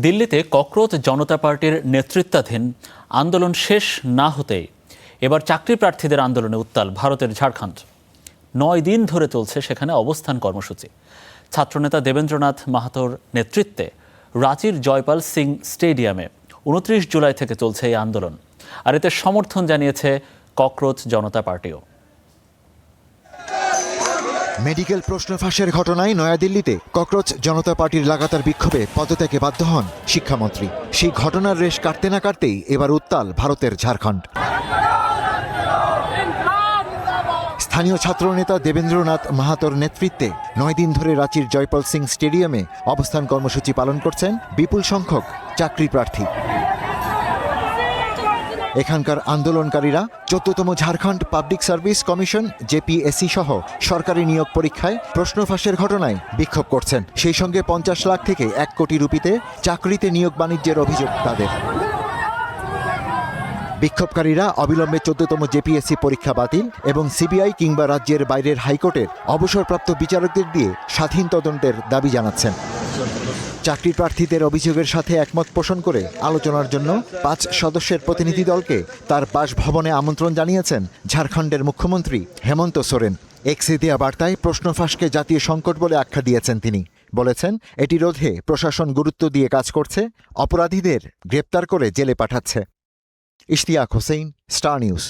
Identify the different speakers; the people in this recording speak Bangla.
Speaker 1: দিল্লিতে ককরোচ জনতা পার্টির নেতৃত্বাধীন আন্দোলন শেষ না হতেই এবার চাকরি প্রার্থীদের আন্দোলনে উত্তাল ভারতের ঝাড়খণ্ড। 9 দিন ধরে চলছে সেখানে অবস্থান কর্মসূচি। ছাত্রনেতা দেবেন্দ্রনাথ মাহাতোর নেতৃত্বে রাঁচির জয়পাল সিং স্টেডিয়ামে 29 জুলাই থেকে চলছে এই আন্দোলন। আর এতে সমর্থন জানিয়েছে ককরোচ জনতা পার্টিও।
Speaker 2: মেডিকেল প্রশ্ন ফাঁসের ঘটনায় নয়াদিল্লিতে ককরোচ জনতা পার্টির লাগাতার বিক্ষোভে পদত্যাগে বাধ্য হন শিক্ষামন্ত্রী। সেই ঘটনার রেশ কাটতে না কাটতেই এবার উত্তাল ভারতের ঝাড়খণ্ড। স্থানীয় ছাত্রনেতা দেবেন্দ্রনাথ মাহাতোর নেতৃত্বে 9 দিন ধরে রাঁচির জয়পাল সিং স্টেডিয়ামে অবস্থান কর্মসূচি পালন করছেন বিপুল সংখ্যক চাকরি প্রার্থী। এখানকার আন্দোলনকারীরা 14তম ঝাড়খণ্ড পাবলিক সার্ভিস কমিশন জেপিএসসি সহ সরকারি নিয়োগ পরীক্ষায় প্রশ্ন ফাঁসের ঘটনায় বিক্ষোভ করছেন। সেই সঙ্গে 50 লাখ থেকে 1 কোটি রুপিতে চাকরিতে নিয়োগ বাণিজ্যের অভিযোগ তাদের। বিক্ষোভকারীরা অবিলম্বে 14তম জেপিএসসি পরীক্ষা বাতিল এবং সিবিআই কিংবা রাজ্যের বাইরের হাইকোর্টের অবসরপ্রাপ্ত বিচারকদের দিয়ে স্বাধীন তদন্তের দাবি জানাচ্ছেন। চাকরি প্রার্থীদের অভিযোগের সাথে একমত পোষণ করে আলোচনার জন্য 5 সদস্যের প্রতিনিধি দলকে তার বাসভবনে আমন্ত্রণ জানিয়েছেন ঝাড়খণ্ডের মুখ্যমন্ত্রী হেমন্ত সোরেন। এক্সে দেয়া বার্তায় প্রশ্ন ফাঁসকে জাতীয় সংকট বলে আখ্যা দিয়েছেন তিনি। বলেছেন এটি রোধে প্রশাসন গুরুত্ব দিয়ে কাজ করছে, অপরাধীদের গ্রেপ্তার করে জেলে পাঠাচ্ছে। Ishtiaq Hossain, star news.